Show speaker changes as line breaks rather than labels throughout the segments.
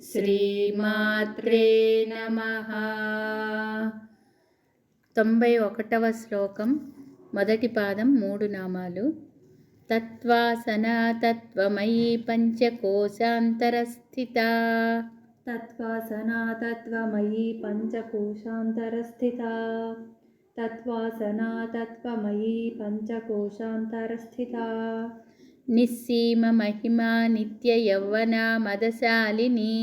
శ్రీమాత్రే నమః. 91వ శ్లోకం. మొదటి పాదం 3 నామాలు. తత్వాసనా తత్వమయీ పంచకోశాంతరస్థితా.
తత్వాసనా తత్వమయీ పంచకోశాంతరస్థితా. తత్వాసనా తత్వమయీ పంచకోశాంతరస్థితా.
నిస్సీమ మహిమా నిత్య యవ్వనా మదశాలిని.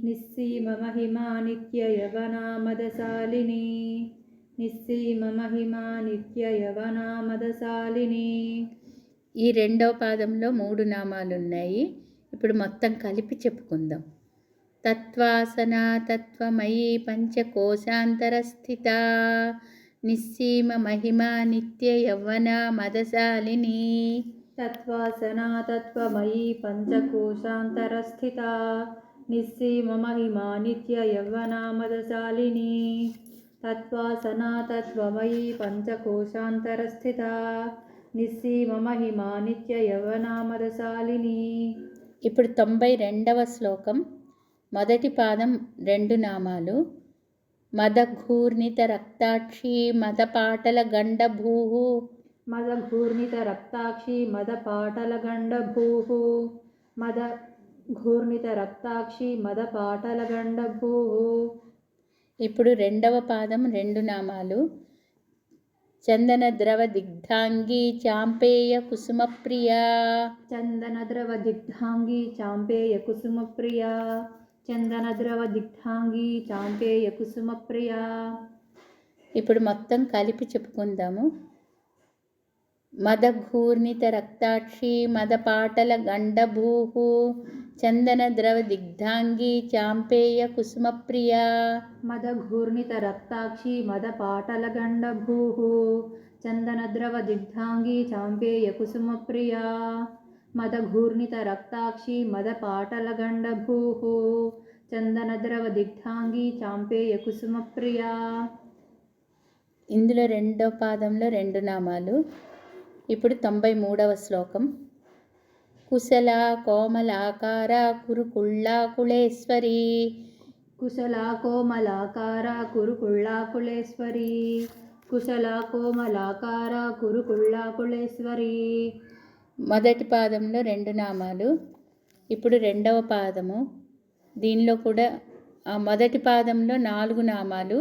నిస్సీమ మహిమా నిత్య యవనా మదశాలిని. నిస్సీమ మహిమా నిత్య యవనా మదశాలిని.
ఈ రెండవ పాదంలో 3 నామాలు ఉన్నాయి. ఇప్పుడు మొత్తం కలిపి చెప్పుకుందాం. తత్వాసనా తత్వమయీ పంచకోశాంతరస్థితా. నిస్సీమ మహిమా నిత్య యవ్వనా మదశాలిని.
తత్వాసనా తత్వమయీ పంచకోశాంతరస్థితా. నిస్సీమ మహిమా నిత్య యవ్వనా మదశాలిని. తత్వాసనా తత్వమయీ పంచకోశాంతరస్థితా. నిస్సీమ మహిమా నిత్య యవ్వనా మదశాలిని.
ఇప్పుడు 92వ శ్లోకం. మొదటి పాదం 2 నామాలు. మదఘూర్ణిత రక్తాక్షి మదపాటల గండభూః.
మదఘూర్ణిత రక్తాక్షి మదపాటల గండభూః. మదఘూర్ణిత రక్తాక్షి మదపాటల గండభూః.
ఇప్పుడు రెండవ పాదం 2 నామాలు. చందన ద్రవ దిగ్ధాంగి చాంపేయ కుసుమ ప్రియా.
చందన ద్రవ దిగ్ధాంగి చాంపేయ కుసుమ ప్రియా. చందన ద్రవ దిగ్ధాంగి చాంపేయ కుసుమ ప్రియా.
ఇప్పుడు మొత్తం కలిపి చెప్పుకుందాము. మదఘూర్ణిత రక్తాక్షి మదపాటల గండభూః. చందన ద్రవ దిగ్ధాంగి చాంపేయ కుసుమ ప్రియా.
మదఘూర్ణిత రక్తాక్షి మదపాటల గండభూః. చందన ద్రవ దిగ్ధాంగి చాంపేయ కుసుమ ప్రియా. మదఘూర్ణిత రక్తాక్షి మదపాటల గండభూః. చందన ద్రవ దిగ్ధాంగి చాంపేయ కుసుమ ప్రియా.
ఇందులో రెండో పాదంలో 2 నామాలు. ఇప్పుడు 93వ శ్లోకం. కుశల కోమలాకార కురుకుళ్ళాకుళేశ్వరి.
కుశల కోమలాకార కురుకుళ్ళాకుళేశ్వరి. కుశల కోమలాకార కురుకుళ్ళాకుళేశ్వరి.
మొదటి పాదంలో 2 నామాలు. ఇప్పుడు రెండవ పాదము. దీనిలో కూడా మొదటి పాదంలో 4 నామాలు,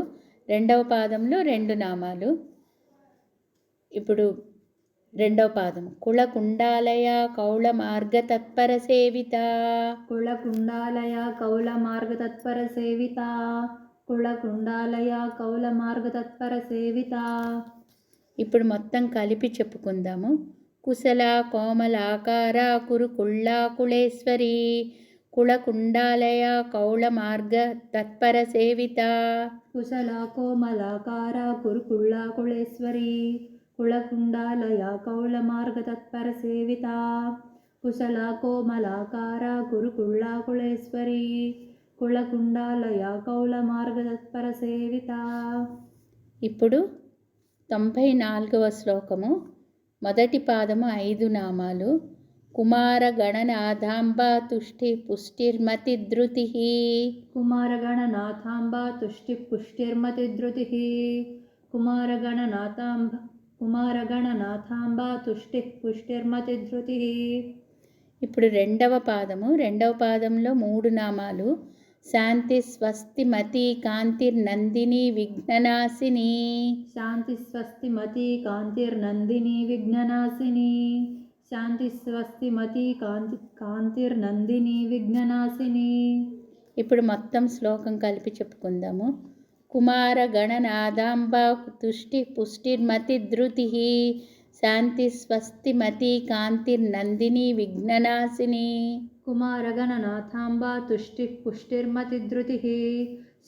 రెండవ పాదంలో 2 నామాలు. ఇప్పుడు రెండవ పాదము. కుళకుండాలయ కౌళ మార్గ తత్పర సేవిత.
కుళకుండాలయ కౌళ మార్గ తత్పర సేవిత. కుళకుండాలయ కౌళ మార్గ తత్పర సేవిత.
ఇప్పుడు మొత్తం కలిపి చెప్పుకుందాము. కుశల కోమలాకార కురుకుళ్ళాకుళేశ్వరి. కుళకుండాలయ కౌళ మార్గ తత్పర సేవిత.
కుశల కోమలాకార కురుకుళ్ళాకుళేశ్వరి. కుళకుండాలయ కౌళ మార్గ తత్పర సేవిత. కుశల కోమలాకార కురుకుళ్ళాకుళేశ్వరి. కుళకుండాలయ కౌళ మార్గ తత్పర సేవిత.
ఇప్పుడు 94వ శ్లోకము. మొదటి పాదము 5 నామాలు. కుమార గణనాథాంబ తుష్టి పుష్టిర్మతి ధృతి.
కుమార గణనాథాంబ తుష్టి పుష్టిర్మతి ధృతి. కుమార గణనాథాంబ తుష్టి పుష్టిర్మతి ధృతి.
ఇప్పుడు రెండవ పాదంలో 3 నామాలు. శాంతి స్వస్తి మతి కాంతిర్నందిని విఘ్ననాశిని.
శాంతి స్వస్తి మతి కాంతిర్నందిని విఘ్ననాశిని. శాంతి స్వస్తి మతి కాంతిర్నందిని విఘ్ననాశిని.
ఇప్పుడు మొత్తం శ్లోకం కలిపి చెప్పుకుందాము. కుమార గణనాథాంబ తుష్టి పుష్టిర్మతి ధృతి. శాంతి స్వస్తి మతి కాంతిర్నందిని విఘ్ననాశిని.
కుమార గణనాథాంబ తుష్టి పుష్టిర్మతి ధృతి.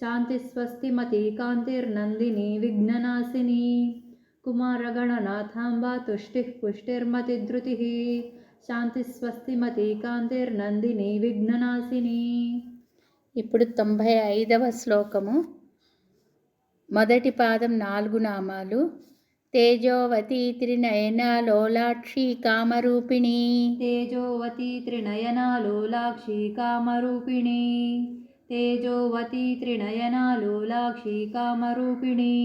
శాంతి స్వస్తి మతి కాంతిర్నందిని విఘ్ననాశిని. కుమార గణనాథాంబ తుష్టి పుష్టిర్మతి ధృతి. శాంతి స్వస్తి మతి కాంతిర్నందిని విఘ్ననాశిని.
ఇప్పుడు 95వ శ్లోకము. మొదటి పాదం 4 నామాలు. తేజోవతి త్రినయనా లోలాక్షి కామరూపిణి
తేజోవతి త్రినయనా లోలాక్షి కామరూపిణి తేజోవతి త్రినయనా లోలాక్షి కామరూపిణి.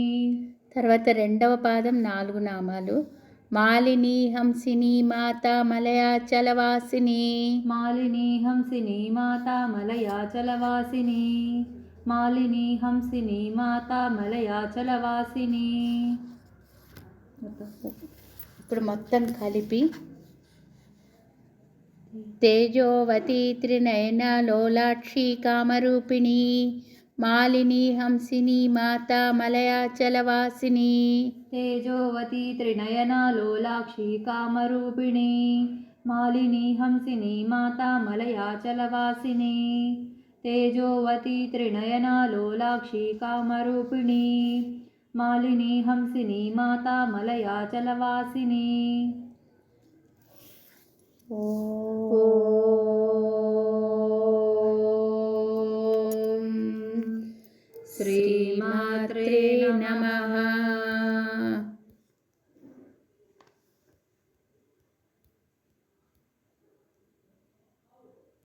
తర్వాత రెండవ పాదం 4 నామాలు. మాలిని హంసిని మాత మలయాచలవాసిని
మాలిని హంసిని మాత మలయాచలవాసిని మాలిని హంసిని మాత మలయాచలవాసిని.
ఇప్పుడు మొత్తం కలిపి తేజోవతి త్రినయనా లోలాక్షి కామరూపిణి మాలిని హంసిని మాత మలయాచలవాసిని.
తేజోవతి త్రినయనా లోలాక్షి కామరూపిణి మాలిని హంసిని మాత మలయాచలవాసిని. తేజోవతి త్రినయనా లోలాక్షి కామరూపిణి మాలిని హంసిని మాత మలయాచలవాసిని.
శ్రీమాత్రే నమః.